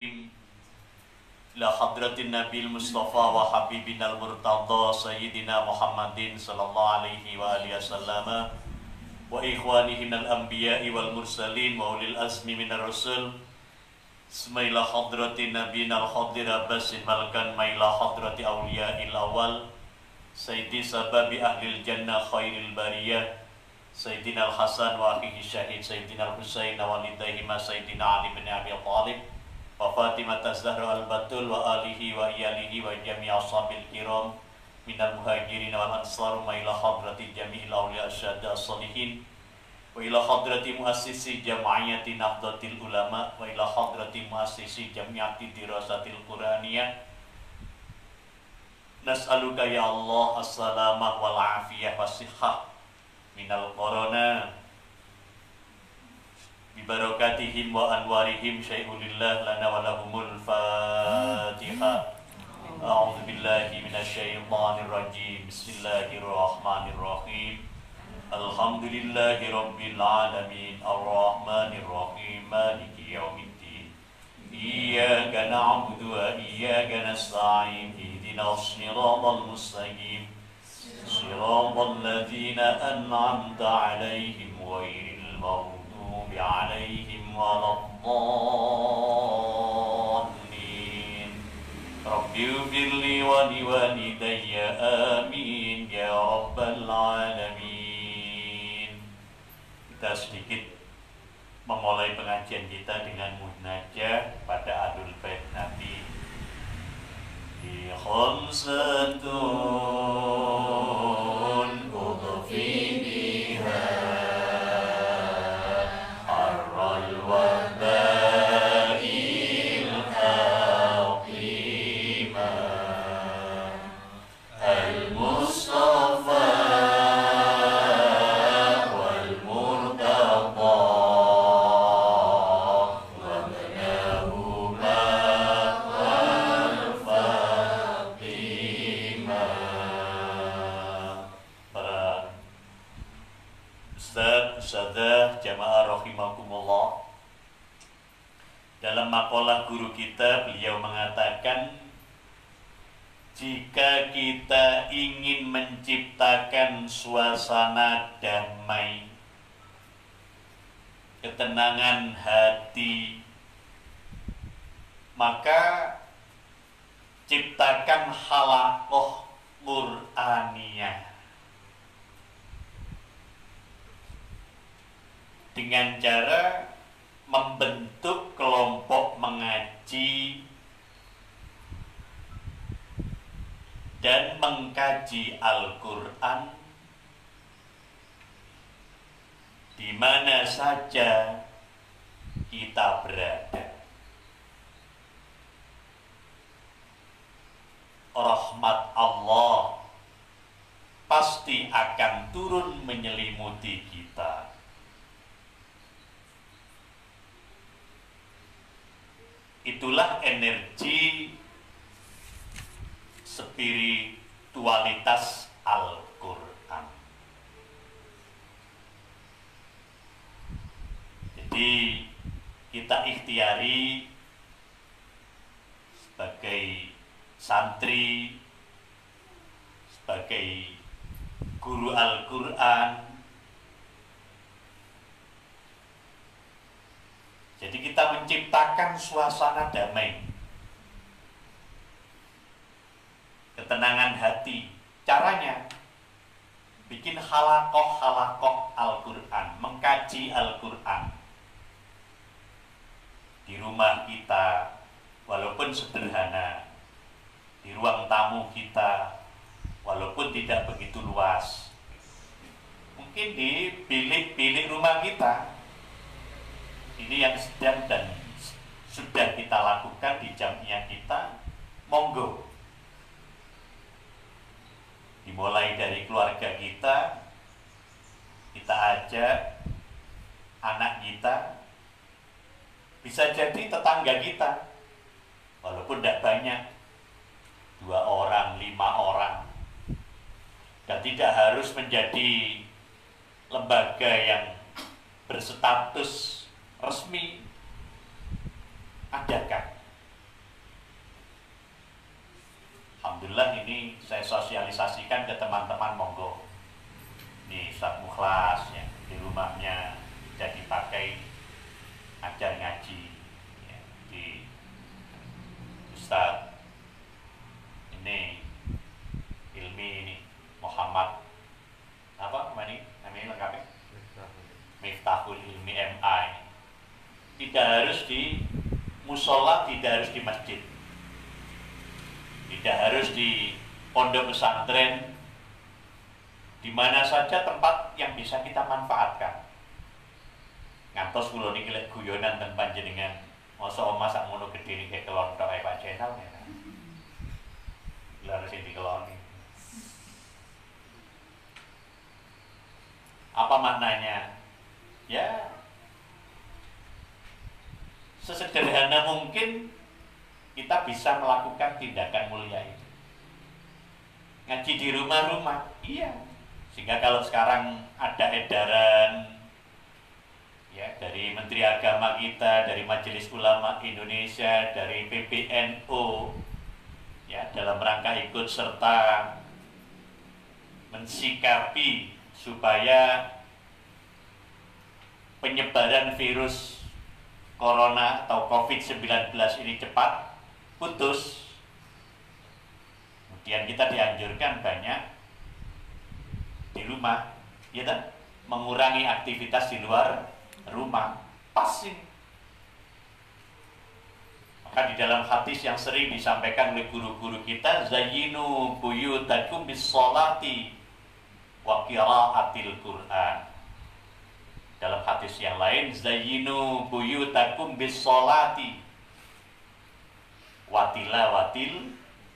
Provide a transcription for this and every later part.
ila hadratin nabil mustafa wa habibina al-murtadha sayyidina Muhammadin sallallahu alaihi wa alihi wasallam wa ikhwanihi minal anbiya'i wal mursalin wa ulil azmi minar rusul ismaila hadratin nabiyina al-hadir abbasin malkan maila hadrati awliya'il awal sayyidi sababi ahlil jannah khairil bariyah sayyidina al-hasan wa akhihi syahid sayyidina al-husain wa walidayhima sayyidina Ali bin Abi Thalib wa Fatimah Zahra al-Batul wa alihi wa iyalihi wa jami' ashabil kiram minal muhajirin wal ansar ma ila hadrati jami'il awliya asyhada as-salihin wa ila hadrati muassisi jam'iyati nahdlatil ulama wa ila hadrati muassisi jam'iyati dirasatil quraniyah. Nas'aluka ya Allah as-salamah wal afiyah was-sihhah minal corona bibarakatihim wa anwarihim syai'ulillah lana wa lahumul Fatiha. A'udzu billahi minasyaitonir rajim. Bismillahirrahmanirrahim. Alhamdulillahi rabbil alamin arrahmanir rahim maliki yaumiddin. Iyyaka na'budu wa iyyaka nasta'in. Ihdinas siratal mustaqim. Siratal ladzina an'amta 'alaihim ghairil maghdubi 'alaihim waladdallin. Rabbi ighfirli wa liwalidayya amin ya rabbal alamin. Kita sedikit memulai pengajian kita dengan munajat pada Ahlul Bait Nabi. Khamsatun ukhfi biha arral waba'il haqima al-Mustafa wal Murtadha wa manahuma wal Fatima. Para Ustaz, Ustazah, jamaah rahimakumullah. Dalam makalah guru kita, beliau mengatakan jika kita ingin menciptakan suasana damai, ketenangan hati, maka ciptakan halaqah Qur'aniyah dengan cara membentuk kelompok mengaji dan mengkaji Al-Quran di mana saja kita berada. Rahmat Allah pasti akan turun menyelimuti kita. Itulah energi spiritualitas Al-Quran. Jadi kita ikhtiari sebagai santri, sebagai guru Al-Quran. Jadi kita menciptakan suasana damai, ketenangan hati. Caranya bikin halaqah Al-Quran, mengkaji Al-Quran di rumah kita, walaupun sederhana, di ruang tamu kita, walaupun tidak begitu luas, mungkin di bilik-bilik rumah kita. Ini yang sedang dan sudah kita lakukan di jamiah kita, monggo. Dimulai dari keluarga kita ajak anak kita, bisa jadi tetangga kita, walaupun tidak banyak, 2 orang, 5 orang, dan tidak harus menjadi lembaga yang berstatus resmi. Adakan saya sosialisasikan ke teman-teman, monggo. Nih Ustaz Mukhlas ya, di rumahnya jadi pakai ajar ngaji ya, di Ustaz ini Ilmi ini Muhammad apa namanya lengkapnya Miftahul Ilmi MA. Tidak harus di musola, tidak harus di masjid, tidak harus di pondok pesantren, di mana saja tempat yang bisa kita manfaatkan. Ngantos kula niki lek guyonan ten panjenengan, masa omah sak ngono gedhe niki kelonthok ae Pak Jenal ya. Lha sing dikeloni. Apa maknanya? Ya, sesederhana mungkin kita bisa melakukan tindakan mulia itu. Ngaji di rumah-rumah, iya. Sehingga kalau sekarang ada edaran ya dari Menteri Agama kita, dari Majelis Ulama Indonesia, dari PBNU ya dalam rangka ikut serta mensikapi supaya penyebaran virus Corona atau COVID-19 ini cepat putus. Kemudian kita dianjurkan banyak di rumah, ya kan? Mengurangi aktivitas di luar rumah. Pas ini. Maka di dalam hadis yang sering disampaikan oleh guru-guru kita, zayyinu buyutakum bis-sholati wa qiraatil Qur'an. Dalam hadis yang lain, zayyinu buyutakum bis-sholati wa tilawatil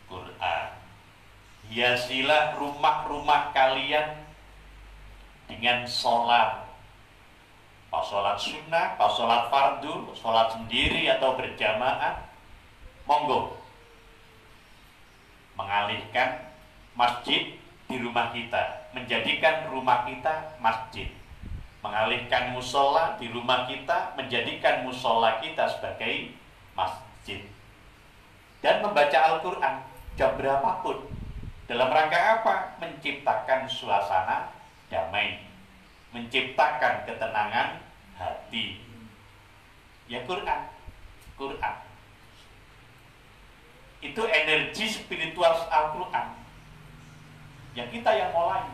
Qur'an. Hiasilah rumah-rumah kalian dengan sholat. Pas sholat sunnah, pas sholat fardu, sholat sendiri atau berjamaah, monggo mengalihkan masjid di rumah kita, menjadikan rumah kita masjid. Mengalihkan musola di rumah kita, menjadikan musola kita sebagai masjid. Dan membaca Al-Quran jam berapapun. Dalam rangka apa? Menciptakan suasana damai, menciptakan ketenangan hati. Ya Quran. Itu energi spiritual Al-Quran. Yang kita yang mulai.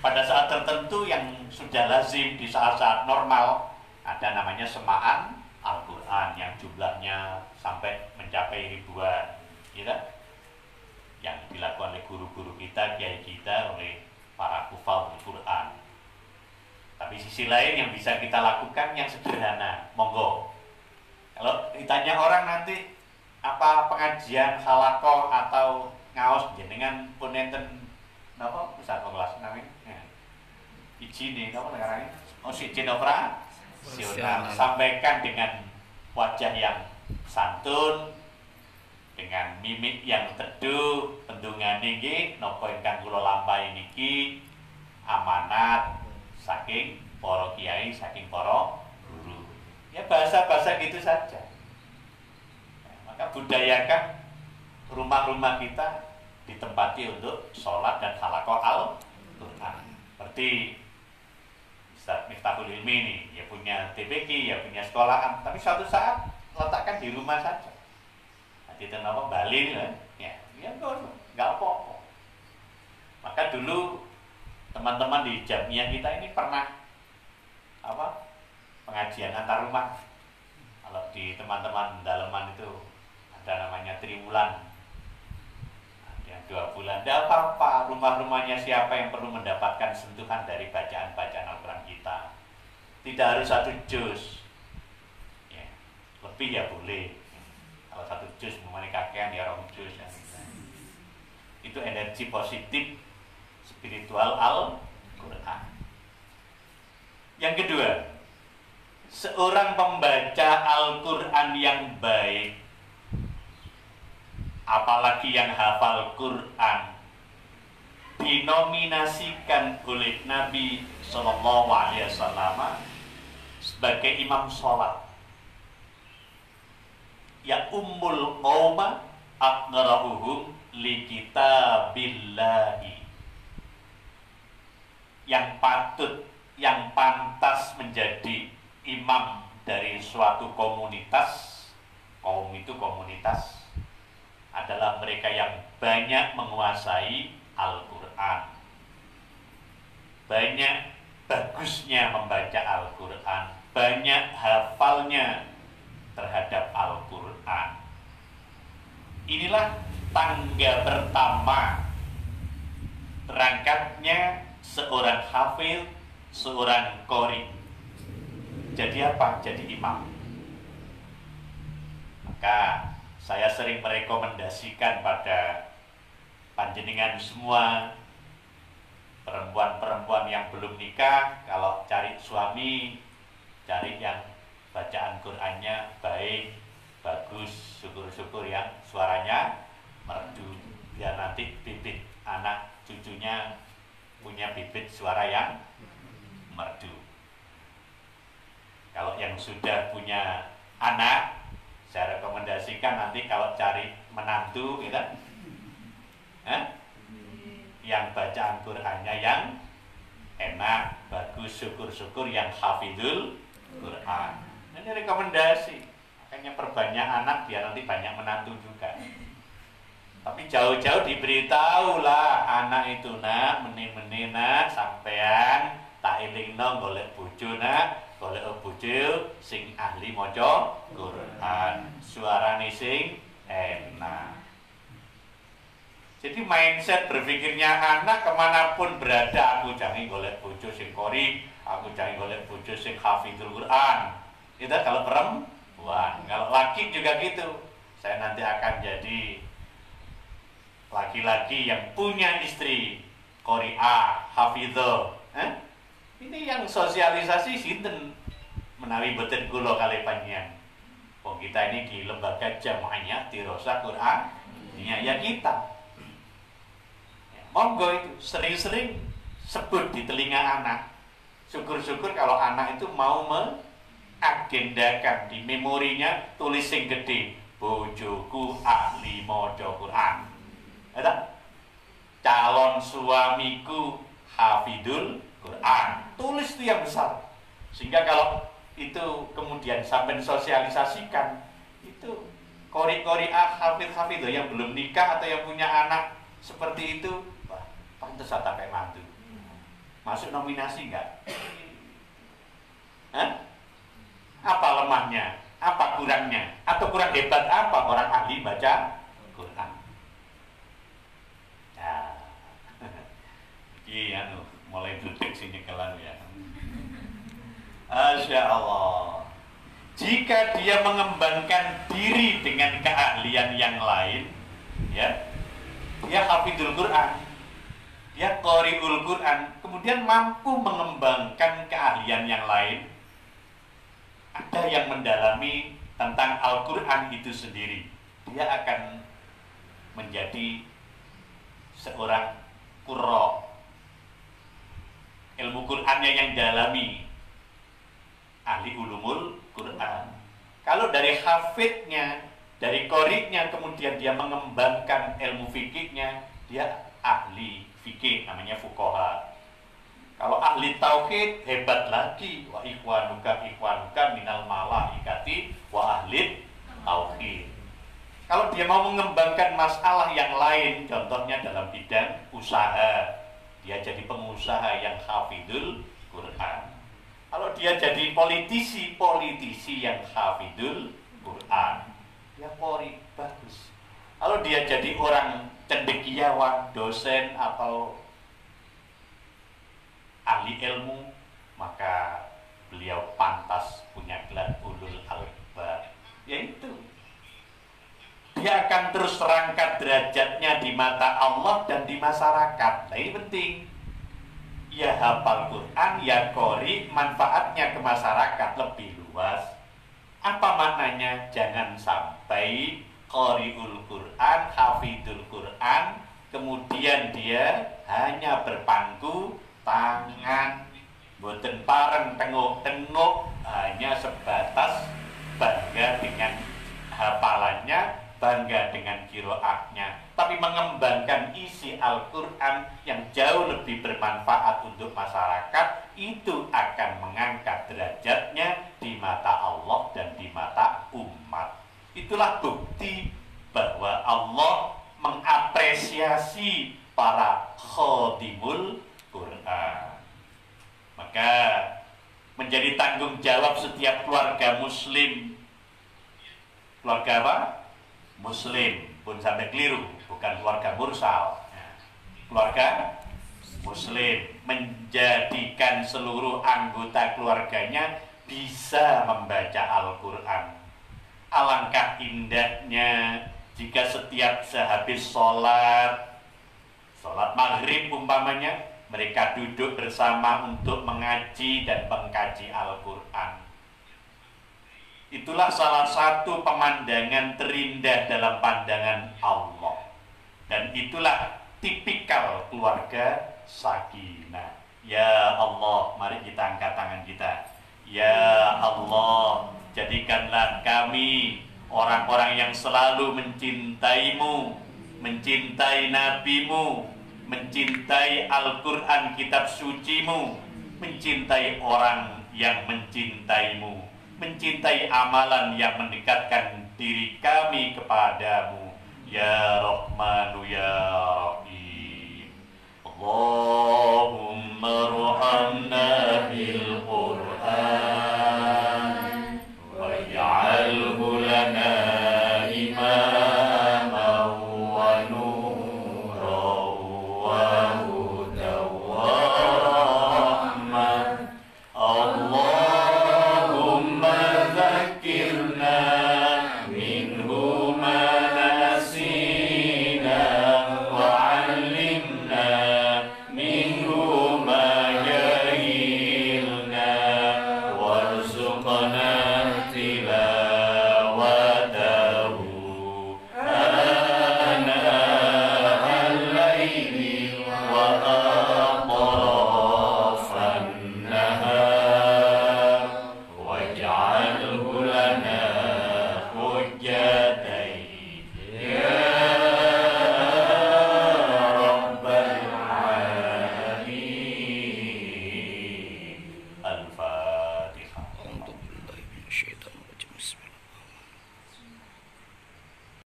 Pada saat tertentu yang sudah lazim di saat-saat normal, ada namanya semaan Al-Quran yang jumlahnya sampai mencapai ribuan, gitu? Yang dilakukan oleh guru-guru kita, kiai kita, oleh para hufal Al-Quran. Tapi sisi lain yang bisa kita lakukan yang sederhana, monggo. Kalau ditanya orang nanti apa pengajian halakoh atau ngaos jenengan pun enten napa pusat kelas namanya? Izin nih, napa negaranya? Oh, izin operasional. Sampaikan dengan wajah yang santun, dengan mimik yang teduh, bendungan niki napa ingkang kula lampahi niki amanat saking para kiai, saking para guru. Ya bahasa-bahasa gitu saja. Maka budayakan rumah-rumah kita ditempati untuk sholat dan halakoh Al-Quran. Seperti Ustaz Miftahul Ilmi ini, ya punya TPQ, ya punya sekolahan, tapi suatu saat letakkan di rumah saja. Di apa Bali kan, ya nggak apa-apa. Maka dulu teman-teman di Jamiah kita ini pernah pengajian antar rumah. Kalau di teman-teman daleman itu ada namanya triwulan, ada 2 bulan. Tidak apa-apa, rumah-rumahnya siapa yang perlu mendapatkan sentuhan dari bacaan-bacaan Al-Quran kita. Tidak harus 1 juz, ya, lebih ya boleh. Kalau 1 juz memang kakean ya 2 juz ya. Itu energi positif spiritual Al-Quran. Yang kedua, seorang pembaca Al-Quran yang baik, apalagi yang hafal Quran, dinominasikan oleh Nabi SAW sebagai imam sholat. Ya ummul qawma aqra'uhum li kitabillahi. Yang patut, yang pantas menjadi imam dari suatu komunitas, kaum itu komunitas, adalah mereka yang banyak menguasai Al-Quran, banyak bagusnya membaca Al-Quran, banyak hafalnya terhadap Al-Quran. Inilah tangga pertama berangkatnya seorang hafid, seorang qori. Jadi apa? Jadi imam. Maka saya sering merekomendasikan pada panjenengan semua, perempuan-perempuan yang belum nikah, kalau cari suami, cari yang bacaan Qur'annya baik, bagus, syukur-syukur yang suaranya merdu, biar nanti bibit anak cucunya punya bibit suara yang merdu. Kalau yang sudah punya anak, saya rekomendasikan nanti kalau cari menantu, gitu, yang bacaan Qur'annya yang enak, bagus, syukur-syukur, yang hafidul Qur'an. Ini rekomendasi. Makanya perbanyak anak biar nanti banyak menantu juga. Tapi jauh-jauh diberitahu lah, anak itu nak, meni-meni nak, sampean tak ilingno golek bojo nak, golek bojo sing ahli maca Quran, suarane sing enak. Jadi mindset berpikirnya anak kemanapun berada, aku jangan golek bojo sing qori, aku jangan golek bojo sing hafizul Quran. Itu kalau perempuan. Kalau laki juga gitu. Saya nanti akan jadi laki-laki yang punya istri qori'ah, hafizah. Ini yang sosialisasi sinten menawi boten kula kalih panjenengan. Wong kita ini di lembaga jamaahnya dirasa Quran, ya kita. Monggo itu sering-sering sebut di telinga anak. Syukur-syukur kalau anak itu mau mengagendakan di memorinya, tulis sing gede, bojoku ahli maca Quran. Ada? Calon suamiku hafidul Quran. Tulis itu yang besar. Sehingga kalau itu kemudian sampai sosialisasikan, itu qori-qori'ah, hafid-hafidah yang belum nikah atau yang punya anak seperti itu, wah, pantes tak kayak mantu. Masuk nominasi enggak? Apa lemahnya? Apa kurangnya? Atau kurang hebat apa orang ahli baca Quran? Ya, ini mulai duduk sini kelan ya. Masya Allah. Jika dia mengembangkan diri dengan keahlian yang lain, ya, dia hafidul Quran, dia qori'ul Quran, kemudian mampu mengembangkan keahlian yang lain. Ada yang mendalami tentang Al-Quran itu sendiri, dia akan menjadi seorang qurra, ilmu Qurannya yang dalami, ahli ulumul Quran. Kalau dari hafidnya, dari qori'nya, kemudian dia mengembangkan ilmu fikihnya, dia ahli fikih, namanya fuqaha. Kalau ahli tauhid hebat lagi, wa ikhwanuka minal malaikati wa ahli tauhid. Kalau dia mau mengembangkan masalah yang lain, contohnya dalam bidang usaha, dia jadi pengusaha yang hafidul Quran. Kalau dia jadi politisi yang hafidul Quran, dia qori, bagus. Kalau dia jadi orang cendekiawan, dosen atau ahli ilmu, maka beliau pantas punya gelar ulul albab. Yaitu dia akan terus terangkat derajatnya di mata Allah dan di masyarakat. Nah, ini penting. Ya hafal Quran, ya qori, manfaatnya ke masyarakat lebih luas. Apa maknanya? Jangan sampai qori'ul Quran, hafidul Quran, kemudian dia hanya berpangku tangan, boten pareng tengok-tengok, hanya sebatas bangga dengan hafalannya, bangga dengan Al-Quran yang jauh lebih bermanfaat untuk masyarakat, itu akan mengangkat derajatnya di mata Allah dan di mata umat. Itulah bukti bahwa Allah mengapresiasi para khadimul Quran. Maka menjadi tanggung jawab setiap keluarga muslim. Keluarga apa? Muslim, pun sampai keliru, bukan keluarga mursal. Keluarga muslim menjadikan seluruh anggota keluarganya bisa membaca Al-Quran. Alangkah indahnya jika setiap sehabis sholat maghrib umpamanya, mereka duduk bersama untuk mengaji dan mengkaji Al-Quran. Itulah salah satu pemandangan terindah dalam pandangan Allah. Dan itulah tipikal keluarga sakinah. Ya Allah, mari kita angkat tangan kita. Ya Allah, jadikanlah kami orang-orang yang selalu mencintaimu, mencintai nabimu, mencintai Al-Quran kitab sucimu, mencintai orang yang mencintaimu, mencintai amalan yang mendekatkan diri kami kepadamu. Ya Rahmanu ya Rahim. Allahumma ruhamna bil Qur'an